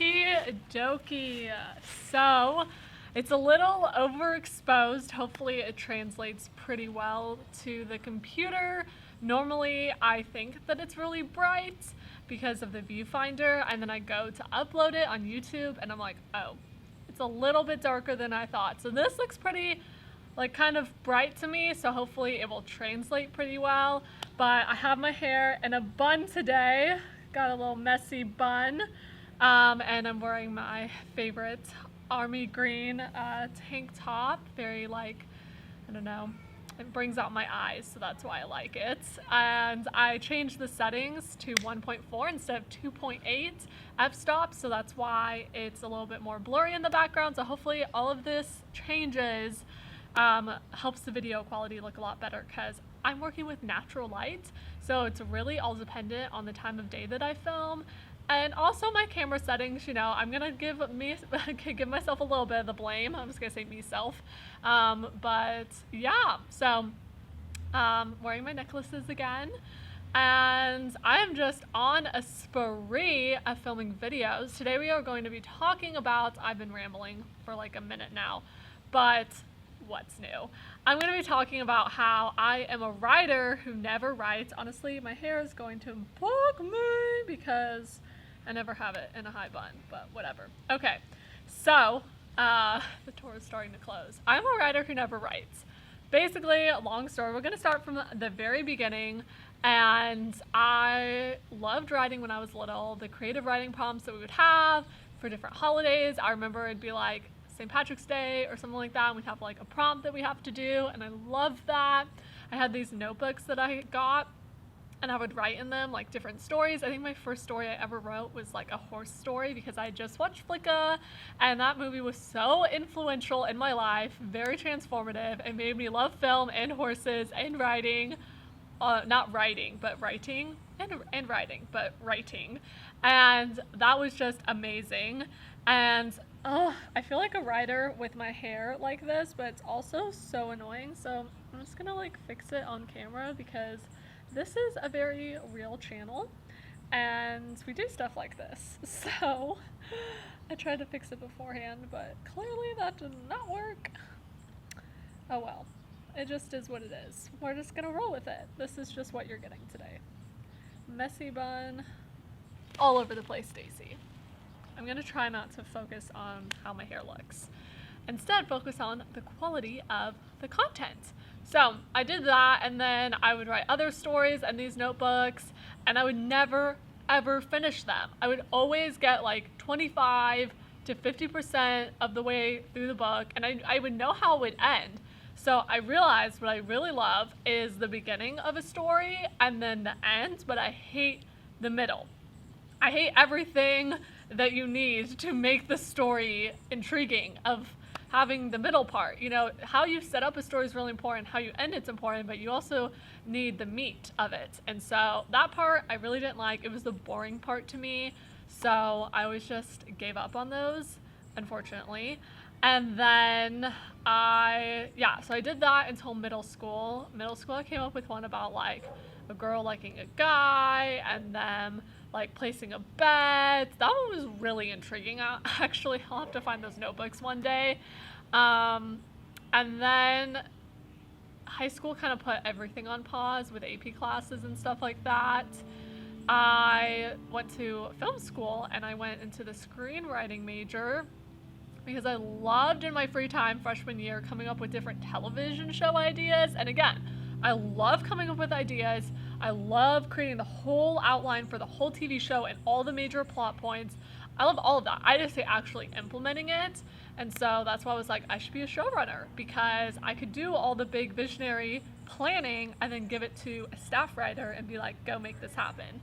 Okie dokie. So it's a little overexposed. Hopefully it translates pretty well to the computer. Normally I think that it's really bright because of the viewfinder, and then I go to upload it on YouTube and I'm like, oh, it's a little bit darker than I thought. So this looks pretty like kind of bright to me, so hopefully it will translate pretty well. But I have my hair in a bun today. Got a little messy bun. And I'm wearing my favorite army green tank top. Very like, I don't know, it brings out my eyes, so that's why I like it. And I changed the settings to 1.4 instead of 2.8 f-stop, so that's why it's a little bit more blurry in the background. So hopefully all of this changes helps the video quality look a lot better, because I'm working with natural light, so it's really all dependent on the time of day that I film. And also my camera settings, you know, I'm gonna give myself a little bit of the blame. I'm just gonna say me-self. But yeah, so wearing my necklaces again. And I am just on a spree of filming videos. Today we are going to be talking about, I've been rambling for like a minute now, but what's new? I'm going to be talking about how I am a writer who never writes. Honestly, my hair is going to bug me because I never have it in a high bun, but whatever. Okay, so the tour is starting to close. I'm a writer who never writes. Basically, long story, we're going to start from the very beginning. And I loved writing when I was little. The creative writing prompts that we would have for different holidays. I remember it'd be like St. Patrick's Day or something like that, and we'd have like a prompt that we have to do, and I loved that. I had these notebooks that I got, and I would write in them like different stories. I think my first story I ever wrote was like a horse story, because I just watched Flicka, and that movie was so influential in my life, very transformative. It made me love film and horses and writing. Not writing, but writing, and writing, but writing. And that was just amazing. And I feel like a writer with my hair like this, but it's also so annoying. So I'm just gonna like fix it on camera, because this is a very real channel and we do stuff like this. So I tried to fix it beforehand, but clearly that did not work. Oh well. It just is what it is. We're just gonna roll with it. This is just what you're getting today. Messy bun all over the place, Stacy. I'm gonna try not to focus on how my hair looks. Instead, focus on the quality of the content. So I did that, and then I would write other stories in these notebooks, and I would never ever finish them. I would always get like 25 to 50% of the way through the book, and I would know how it would end. So I realized what I really love is the beginning of a story and then the end, but I hate the middle. I hate everything that you need to make the story intriguing of having the middle part. You know, how you set up a story is really important, how you end it's important, but you also need the meat of it. And so that part I really didn't like. It was the boring part to me. So I always just gave up on those, unfortunately. And then so I did that until middle school. Middle school, I came up with one about like a girl liking a guy and them like placing a bet. That one was really intriguing. Actually, I'll have to find those notebooks one day. And then high school kind of put everything on pause with AP classes and stuff like that. I went to film school and I went into the screenwriting major, because I loved in my free time freshman year coming up with different television show ideas. And again, I love coming up with ideas. I love creating the whole outline for the whole TV show and all the major plot points. I love all of that. I just say actually implementing it. And so that's why I was like, I should be a showrunner, because I could do all the big visionary planning and then give it to a staff writer and be like, go make this happen.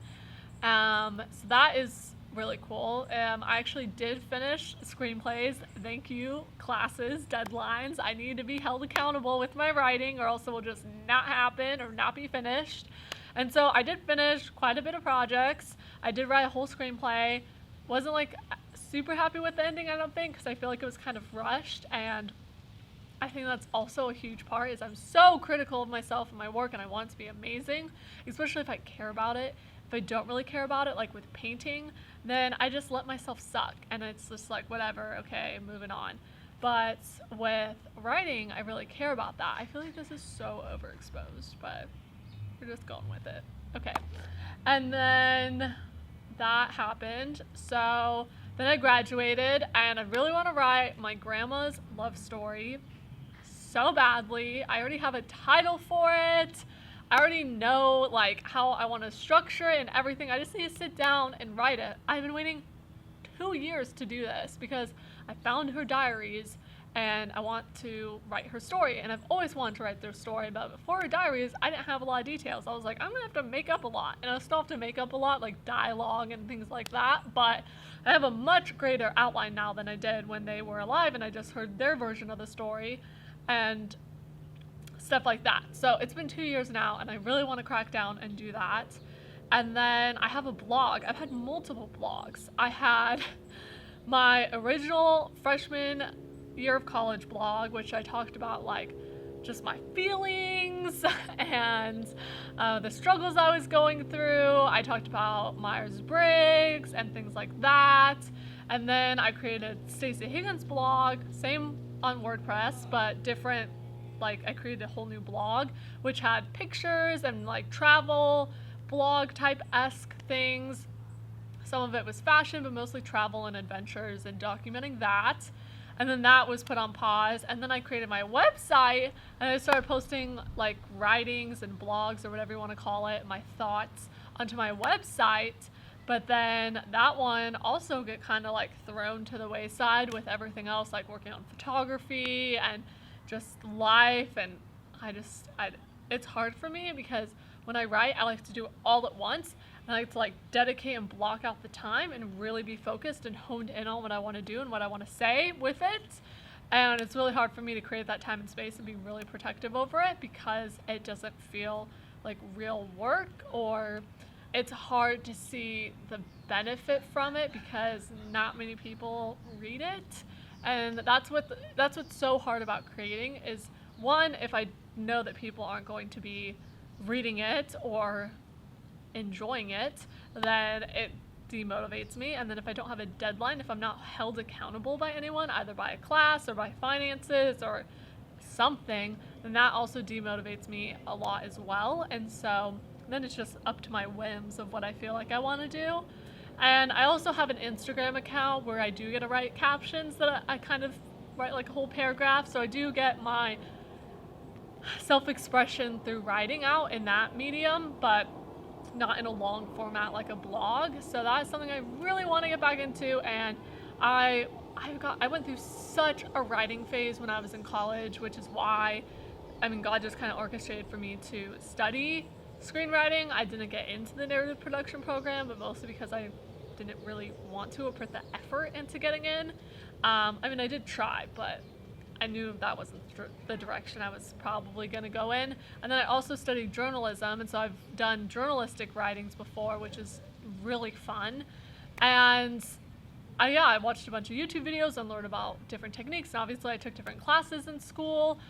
So that is really cool. I actually did finish screenplays. Thank you, classes, deadlines. I need to be held accountable with my writing, or else it will just not happen or not be finished. And so I did finish quite a bit of projects. I did write a whole screenplay. Wasn't like super happy with the ending, I don't think, because I feel like it was kind of rushed. And I think that's also a huge part, is I'm so critical of myself and my work, and I want it to be amazing, especially if I care about it. If I don't really care about it, like with painting, then I just let myself suck, and it's just like, whatever, okay, moving on. But with writing, I really care about that. I feel like this is so overexposed, but we're just going with it. Okay. And then that happened. So then I graduated, and I really want to write my grandma's love story so badly. I already have a title for it. I already know like how I want to structure it and everything. I just need to sit down and write it. I've been waiting 2 years to do this because I found her diaries and I want to write her story, and I've always wanted to write their story, but before her diaries I didn't have a lot of details. I was like, I'm gonna have to make up a lot, and I still have to make up a lot, like dialogue and things like that, but I have a much greater outline now than I did when they were alive and I just heard their version of the story and stuff like that. So it's been 2 years now, and I really want to crack down and do that. And then I have a blog. I've had multiple blogs. I had my original freshman year of college blog, which I talked about like just my feelings and the struggles I was going through. I talked about Myers-Briggs and things like that. And then I created Stacey Higgins' blog, same on WordPress, but different. Like I created a whole new blog, which had pictures and like travel blog type-esque things. Some of it was fashion, but mostly travel and adventures and documenting that. And then that was put on pause. And then I created my website, and I started posting like writings and blogs or whatever you want to call it, my thoughts onto my website. But then that one also got kind of like thrown to the wayside with everything else, like working on photography and just life. And it's hard for me because when I write, I like to do it all at once. I like to like dedicate and block out the time and really be focused and honed in on what I want to do and what I want to say with it. And it's really hard for me to create that time and space and be really protective over it because it doesn't feel like real work, or it's hard to see the benefit from it because not many people read it. And that's what's so hard about creating is, one, if I know that people aren't going to be reading it or enjoying it, then it demotivates me. And then if I don't have a deadline, if I'm not held accountable by anyone, either by a class or by finances or something, then that also demotivates me a lot as well. And so then it's just up to my whims of what I feel like I want to do. And I also have an Instagram account where I do get to write captions that I kind of write like a whole paragraph. So I do get my self-expression through writing out in that medium, but not in a long format like a blog. So that's something I really want to get back into. And I went through such a writing phase when I was in college, which is why, God just kind of orchestrated for me to study screenwriting. I didn't get into the narrative production program, but mostly because I didn't really want to or put the effort into getting in. I did try, but I knew that wasn't the direction I was probably going to go in. And then I also studied journalism, and so I've done journalistic writings before, which is really fun. And I watched a bunch of YouTube videos and learned about different techniques. And obviously I took different classes in school,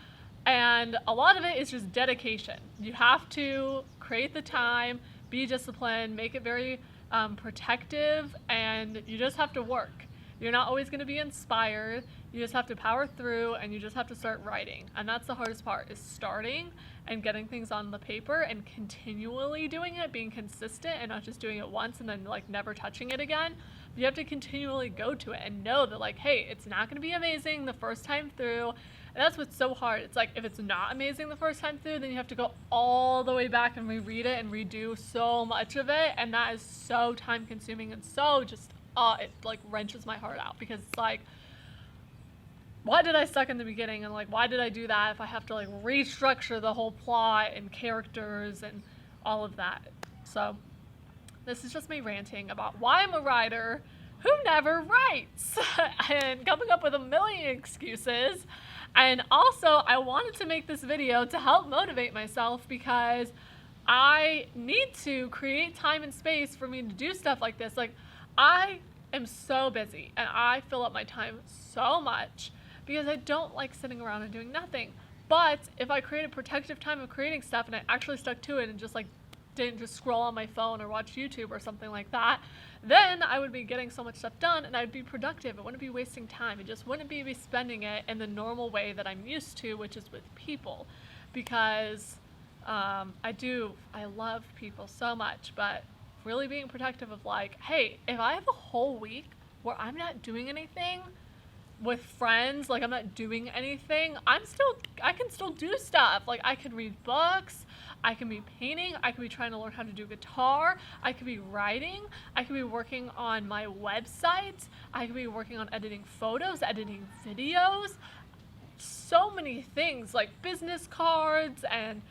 and a lot of it is just dedication. You have to create the time, be disciplined, make it very protective, and you just have to work. You're not always going to be inspired. You just have to power through, and you just have to start writing. And that's the hardest part, is starting and getting things on the paper and continually doing it, being consistent and not just doing it once and then like never touching it again. You have to continually go to it and know that like, hey, it's not going to be amazing the first time through. And that's what's so hard. It's like if it's not amazing the first time through, then you have to go all the way back and reread it and redo so much of it. And that is so time consuming and so just, it like wrenches my heart out because it's like, why did I suck in the beginning, and like why did I do that if I have to like restructure the whole plot and characters and all of that. So this is just me ranting about why I'm a writer who never writes and coming up with a million excuses. And also I wanted to make this video to help motivate myself because I need to create time and space for me to do stuff like this. Like I am so busy and I fill up my time so much because I don't like sitting around and doing nothing. But if I create a protective time of creating stuff and I actually stuck to it and just like didn't just scroll on my phone or watch YouTube or something like that, then I would be getting so much stuff done and I'd be productive. I wouldn't be wasting time. I just wouldn't be spending it in the normal way that I'm used to, which is with people. Because I love people so much, but really being protective of like, hey, if I have a whole week where I'm not doing anything with friends, like I'm not doing anything, I can still do stuff. Like I could read books, I can be painting, I could be trying to learn how to do guitar, I could be writing, I could be working on my website, I could be working on editing photos, editing videos, so many things like business cards and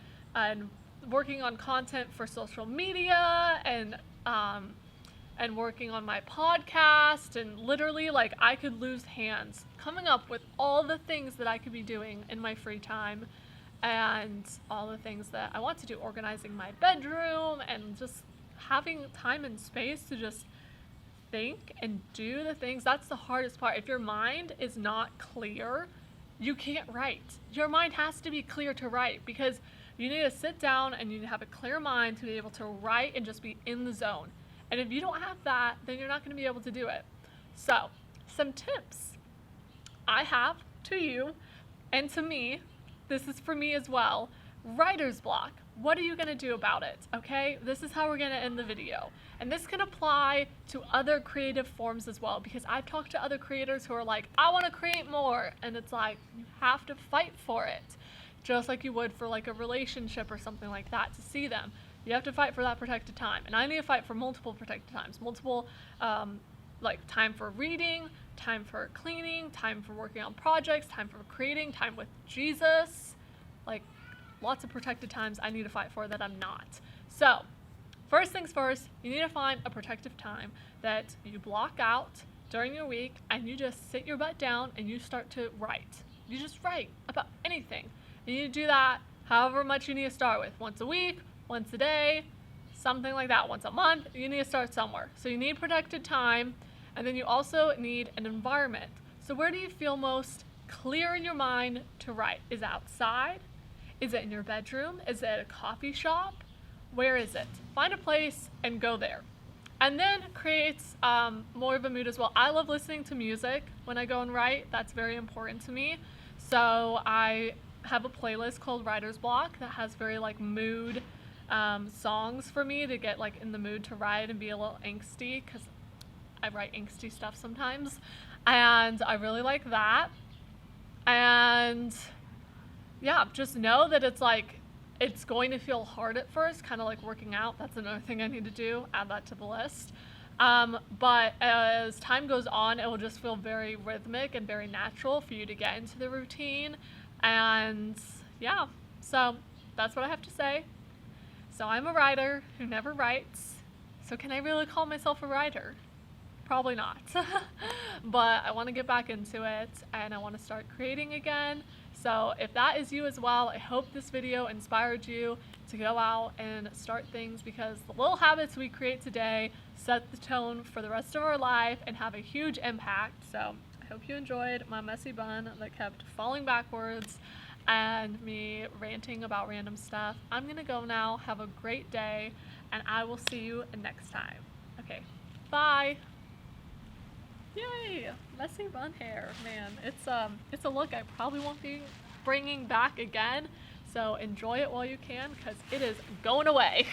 working on content for social media and working on my podcast, and literally like I could lose hands coming up with all the things that I could be doing in my free time and all the things that I want to do, organizing my bedroom and just having time and space to just think and do the things. That's the hardest part. If your mind is not clear, you can't write. Your mind has to be clear to write, because you need to sit down and you need to have a clear mind to be able to write and just be in the zone. And if you don't have that, then you're not going to be able to do it. So, some tips I have to you and to me, this is for me as well, writer's block. What are you going to do about it? Okay, this is how we're going to end the video. And this can apply to other creative forms as well, because I've talked to other creators who are like, I want to create more. And it's like, you have to fight for it. Just like you would for like a relationship or something like that to see them. You have to fight for that protected time. And I need to fight for multiple protected times. Multiple, like time for reading, time for cleaning, time for working on projects, time for creating, time with Jesus. Like lots of protected times I need to fight for that I'm not. So, first things first, you need to find a protective time that you block out during your week and you just sit your butt down and you start to write. You just write about anything. You need to do that however much you need to start with. Once a week, once a day, something like that. Once a month, you need to start somewhere. So you need protected time, and then you also need an environment. So where do you feel most clear in your mind to write? Is it outside? Is it in your bedroom? Is it at a coffee shop? Where is it? Find a place and go there. And then creates more of a mood as well. I love listening to music when I go and write. That's very important to me. So I have a playlist called Writer's Block that has very like mood songs for me to get like in the mood to write and be a little angsty, because I write angsty stuff sometimes, and I really like that. And yeah, just know that it's like it's going to feel hard at first, kind of like working out. That's another thing I need to do, add that to the list. But as time goes on, it will just feel very rhythmic and very natural for you to get into the routine. And yeah, so that's what I have to say. So I'm a writer who never writes. So can I really call myself a writer? Probably not. But I want to get back into it and I want to start creating again. So if that is you as well, I hope this video inspired you to go out and start things, because the little habits we create today set the tone for the rest of our life and have a huge impact. So I hope you enjoyed my messy bun that kept falling backwards and me ranting about random stuff. I'm gonna go now. Have a great day, and I will see you next time. Okay, bye. Yay, messy bun hair, man. It's a look I probably won't be bringing back again. So enjoy it while you can, because it is going away.